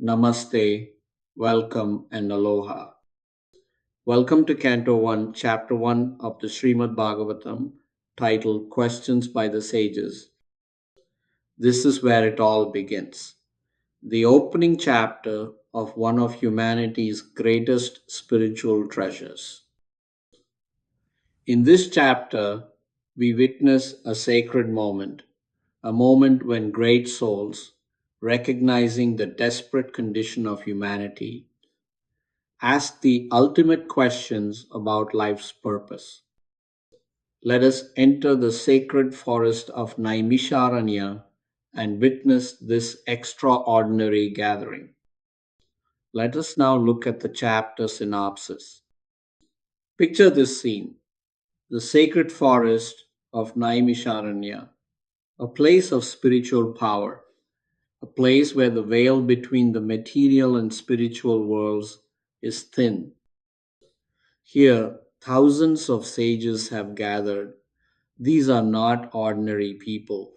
Namaste, welcome, and aloha. Welcome to Canto 1, Chapter 1 of the Srimad Bhagavatam, titled Questions by the Sages. This is where it all begins. The opening chapter of one of humanity's greatest spiritual treasures. In this chapter, we witness a sacred moment, a moment when great souls, recognizing the desperate condition of humanity, ask the ultimate questions about life's purpose. Let us enter the sacred forest of Naimiṣāraṇya and witness this extraordinary gathering. Let us now look at the chapter synopsis. Picture this scene: the sacred forest of Naimiṣāraṇya, a place of spiritual power, a place where the veil between the material and spiritual worlds is thin. Here, thousands of sages have gathered. These are not ordinary people.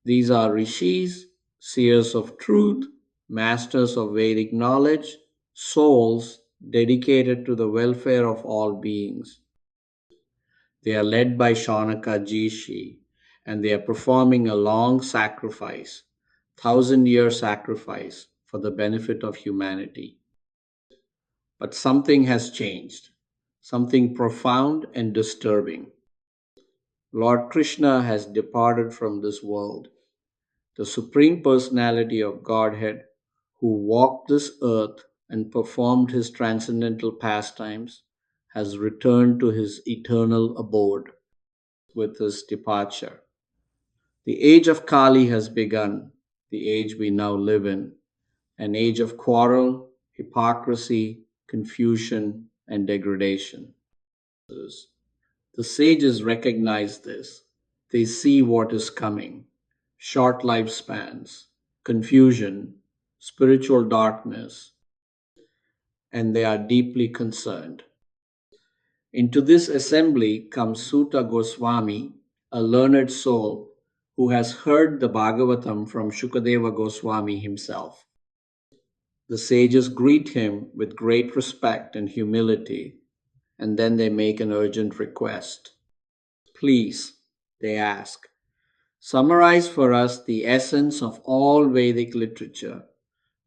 These are rishis, seers of truth, masters of Vedic knowledge, souls dedicated to the welfare of all beings. They are led by Śaunaka Ṛṣi, and they are performing a long sacrifice, 1,000-year sacrifice for the benefit of humanity. But something has changed, something profound and disturbing. Lord Krishna has departed from this world. The Supreme Personality of Godhead, who walked this earth and performed his transcendental pastimes, has returned to his eternal abode with his departure. The age of Kali has begun, the age we now live in, an age of quarrel, hypocrisy, confusion, and degradation. The sages recognize this. They see what is coming: short lifespans, confusion, spiritual darkness, and they are deeply concerned. Into this assembly comes Suta Goswami, a learned soul who has heard the Bhagavatam from Shukadeva Goswami himself. The sages greet him with great respect and humility, and then they make an urgent request. Please, they ask, summarize for us the essence of all Vedic literature.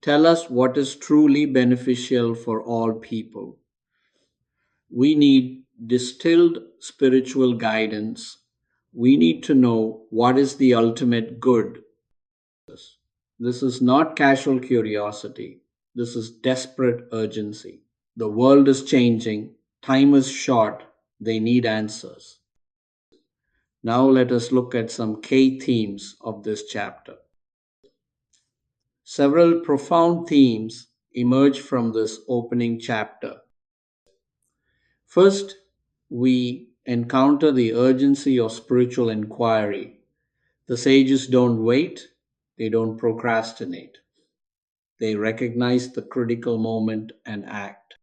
Tell us what is truly beneficial for all people. We need distilled spiritual guidance. We need to know what is the ultimate good. This is not casual curiosity. This is desperate urgency. The world is changing. Time is short. They need answers. Now let us look at some key themes of this chapter. Several profound themes emerge from this opening chapter. First, we encounter the urgency of spiritual inquiry. The sages don't wait, they don't procrastinate. They recognize the critical moment and act.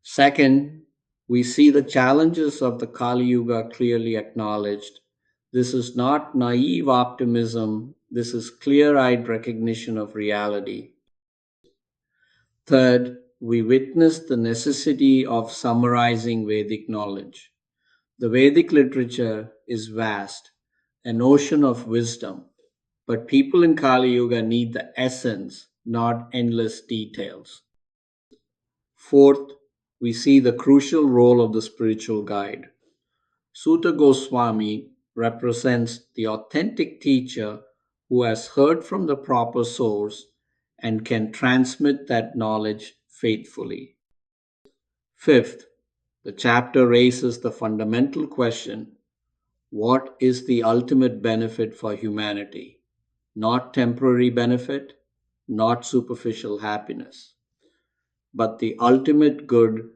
Second, we see the challenges of the Kali Yuga clearly acknowledged. This is not naive optimism, this is clear eyed recognition of reality. Third, we witness the necessity of summarizing Vedic knowledge. The Vedic literature is vast, an ocean of wisdom, but people in Kali Yuga need the essence, not endless details. Fourth, we see the crucial role of the spiritual guide. Suta Goswami represents the authentic teacher who has heard from the proper source and can transmit that knowledge faithfully. Fifth, the chapter raises the fundamental question: what is the ultimate benefit for humanity? Not temporary benefit, not superficial happiness, but the ultimate good.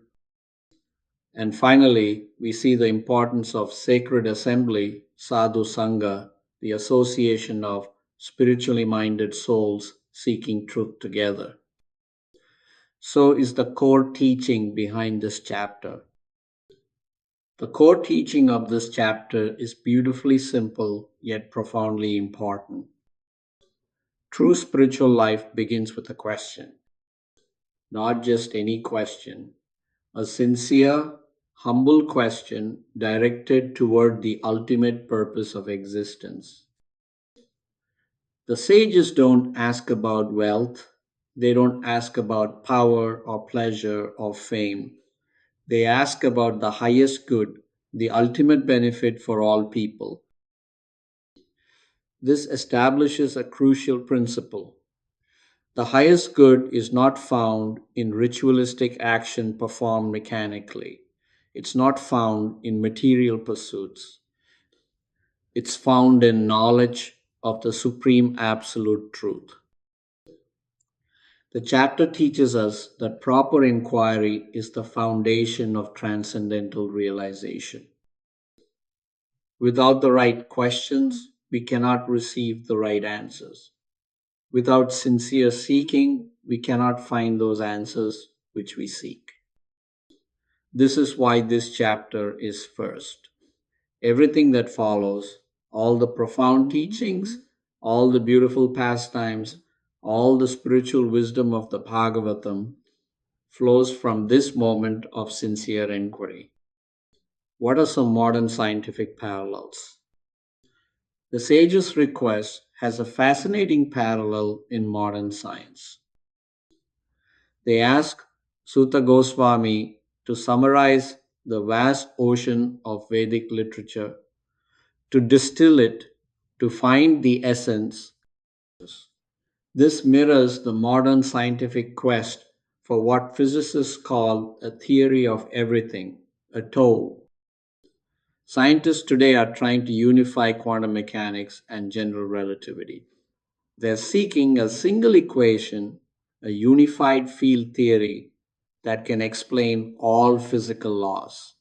And finally, we see the importance of sacred assembly, sadhu sangha, the association of spiritually minded souls seeking truth together. So is the core teaching behind this chapter. The core teaching of this chapter is beautifully simple yet profoundly important. True spiritual life begins with a question, not just any question, a sincere, humble question directed toward the ultimate purpose of existence. The sages don't ask about wealth, they don't ask about power or pleasure or fame. They ask about the highest good, the ultimate benefit for all people. This establishes a crucial principle. The highest good is not found in ritualistic action performed mechanically. It's not found in material pursuits. It's found in knowledge of the supreme absolute truth. The chapter teaches us that proper inquiry is the foundation of transcendental realization. Without the right questions, we cannot receive the right answers. Without sincere seeking, we cannot find those answers which we seek. This is why this chapter is first. Everything that follows, all the profound teachings, all the beautiful pastimes, all the spiritual wisdom of the Bhagavatam flows from this moment of sincere inquiry. What are some modern scientific parallels? The sage's request has a fascinating parallel in modern science. They ask Sutta Goswami to summarize the vast ocean of Vedic literature, to distill it, to find the essence. This mirrors the modern scientific quest for what physicists call a theory of everything, a TOE. Scientists today are trying to unify quantum mechanics and general relativity. They're seeking a single equation, a unified field theory that can explain all physical laws.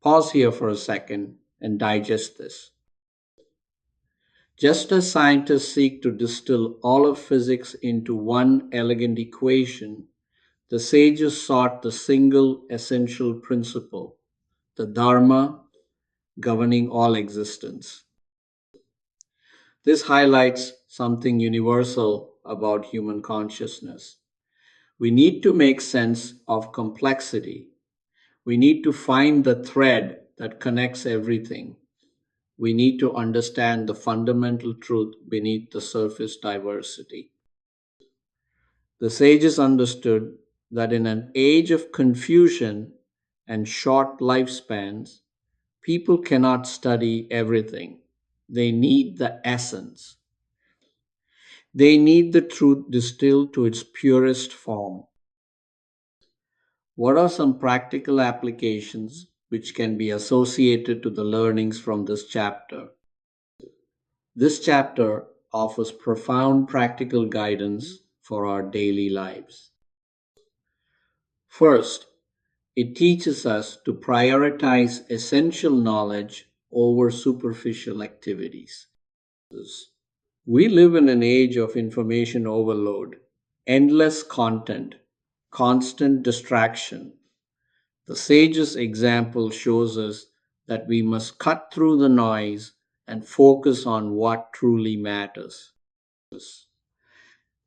Pause here for a second and digest this. Just as scientists seek to distill all of physics into one elegant equation, the sages sought the single essential principle, the Dharma governing all existence. This highlights something universal about human consciousness. We need to make sense of complexity. We need to find the thread that connects everything. We need to understand the fundamental truth beneath the surface diversity. The sages understood that in an age of confusion and short lifespans, people cannot study everything. They need the essence. They need the truth distilled to its purest form. What are some practical applications which can be associated to the learnings from this chapter? This chapter offers profound practical guidance for our daily lives. First, it teaches us to prioritize essential knowledge over superficial activities. We live in an age of information overload, endless content, constant distraction. The sage's example shows us that we must cut through the noise and focus on what truly matters.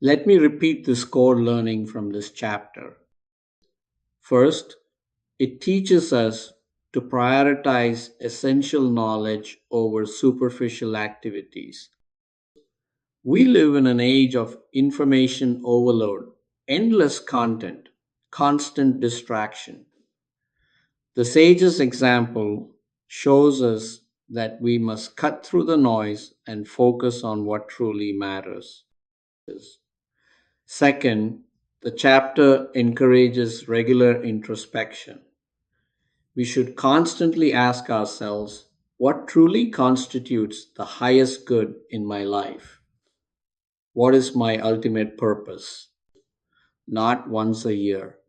Let me repeat this core learning from this chapter. First, it teaches us to prioritize essential knowledge over superficial activities. We live in an age of information overload, endless content, constant distraction. The sage's example shows us that we must cut through the noise and focus on what truly matters. Second, the chapter encourages regular introspection. We should constantly ask ourselves, what truly constitutes the highest good in my life? What is my ultimate purpose? Not once a year,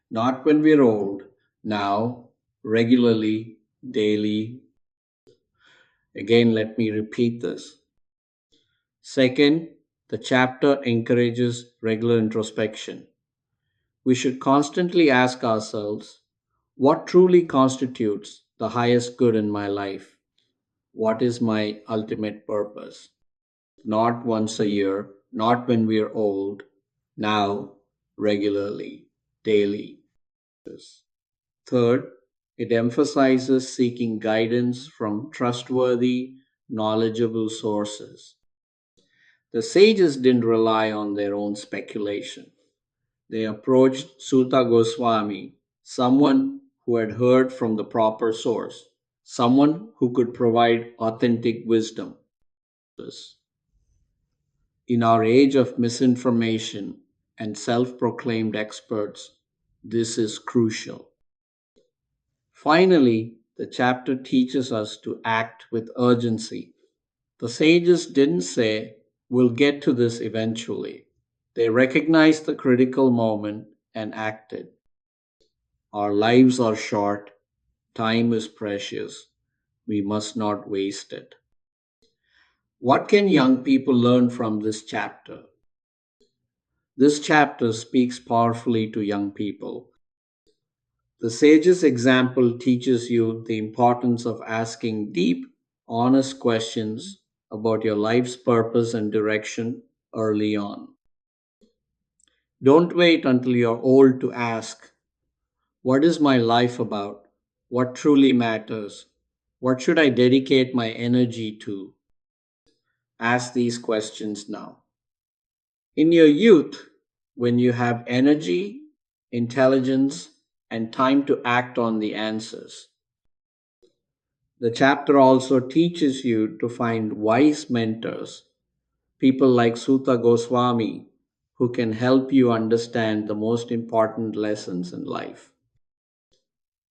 not when we're old, now, regularly, daily. Again, let me repeat this. Second, the chapter encourages regular introspection. We should constantly ask ourselves, what truly constitutes the highest good in my life? What is my ultimate purpose? not once a year, not when we're old, now, regularly, daily. Third, it emphasizes seeking guidance from trustworthy, knowledgeable sources. The sages didn't rely on their own speculation. They approached Suta Goswami, someone who had heard from the proper source, someone who could provide authentic wisdom. In our age of misinformation and self proclaimed experts, this is crucial. Finally, the chapter teaches us to act with urgency. The sages didn't say, "We'll get to this eventually." They recognized the critical moment and acted. Our lives are short, time is precious, we must not waste it. What can young people learn from this chapter? This chapter speaks powerfully to young people. The sage's example teaches you the importance of asking deep, honest questions about your life's purpose and direction early on. Don't wait until you're old to ask, "What is my life about? What truly matters? What should I dedicate my energy to?" Ask these questions now. In your youth, when you have energy, intelligence, and time to act on the answers. The chapter also teaches you to find wise mentors, people like Suta Goswami, who can help you understand the most important lessons in life.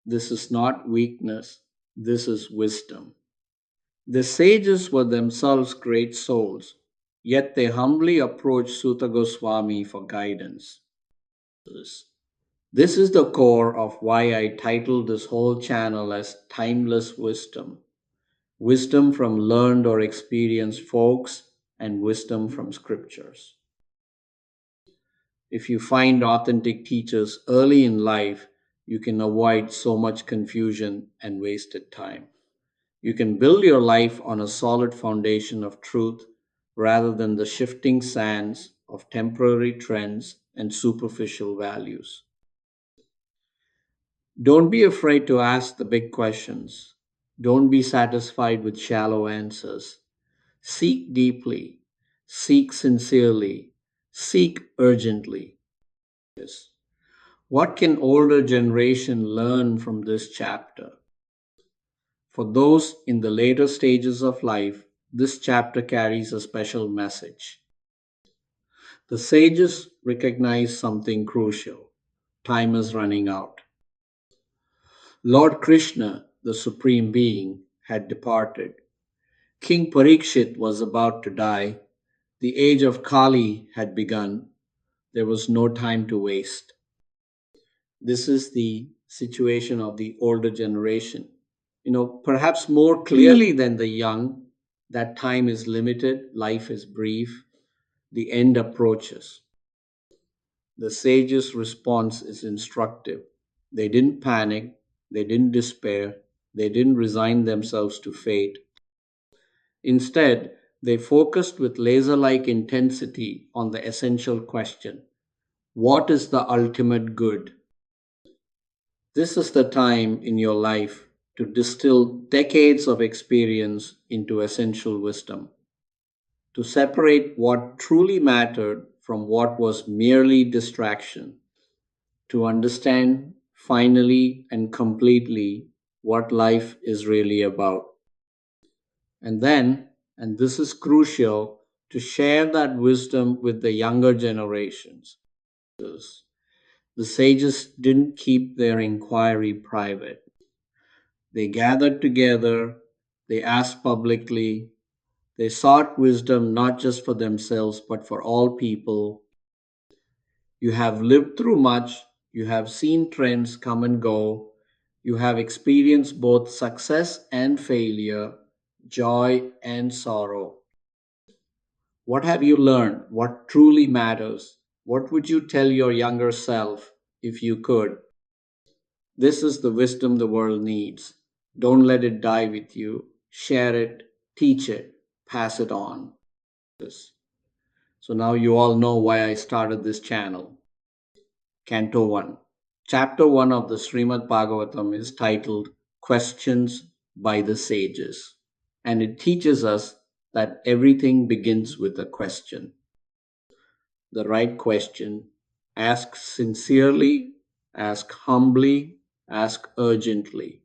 This is not weakness, this is wisdom. The sages were themselves great souls, yet they humbly approached Suta Goswami for guidance. This is the core of why I titled this whole channel as Timeless Wisdom. Wisdom from learned or experienced folks and wisdom from scriptures. If you find authentic teachers early in life, you can avoid so much confusion and wasted time. You can build your life on a solid foundation of truth rather than the shifting sands of temporary trends and superficial values. Don't be afraid to ask the big questions. Don't be satisfied with shallow answers. Seek deeply, seek sincerely, seek urgently. What can older generation learn from this chapter? For those in the later stages of life, this chapter carries a special message. The sages recognize something crucial. Time is running out. Lord Krishna, the Supreme Being, had departed. King Parikshit was about to die. The age of Kali had begun. There was no time to waste. This is the situation of the older generation. Perhaps more clearly than the young, that time is limited, life is brief, the end approaches. The sage's response is instructive. They didn't panic, they didn't despair, they didn't resign themselves to fate. Instead, they focused with laser like intensity on the essential question: what is the ultimate good? This is the time in your life to distill decades of experience into essential wisdom, to separate what truly mattered from what was merely distraction, to understand finally and completely what life is really about. And then, and this is crucial, to share that wisdom with the younger generations. The sages didn't keep their inquiry private. They gathered together, they asked publicly, they sought wisdom not just for themselves but for all people. You have lived through much, you have seen trends come and go, you have experienced both success and failure, joy and sorrow. What have you learned? What truly matters? What would you tell your younger self if you could? This is the wisdom the world needs. Don't let it die with you. Share it, teach it, pass it on. So now you all know why I started this channel. Canto 1. Chapter 1 of the Srimad Bhagavatam is titled Questions by the Sages, and it teaches us that everything begins with a question. The right question: ask sincerely, ask humbly, ask urgently.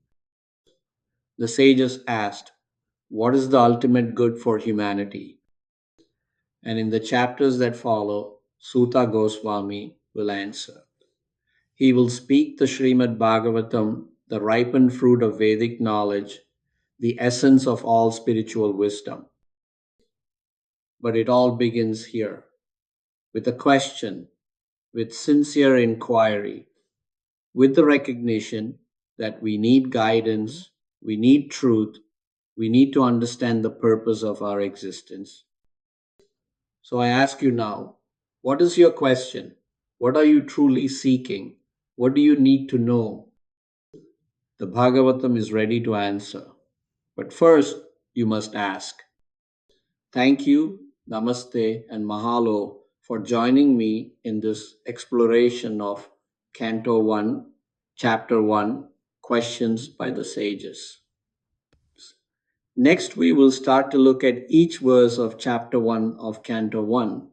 The sages asked, what is the ultimate good for humanity? And in the chapters that follow, Suta Goswami will answer. He will speak the Srimad Bhagavatam, the ripened fruit of Vedic knowledge, the essence of all spiritual wisdom. But it all begins here, with a question, with sincere inquiry, with the recognition that we need guidance, we need truth, we need to understand the purpose of our existence. So I ask you now, what is your question? What are you truly seeking? What do you need to know? The Bhagavatam is ready to answer. But first, you must ask. Thank you, Namaste, and Mahalo for joining me in this exploration of Canto 1, Chapter 1, Questions by the Sages. Next, we will start to look at each verse of Chapter 1 of Canto 1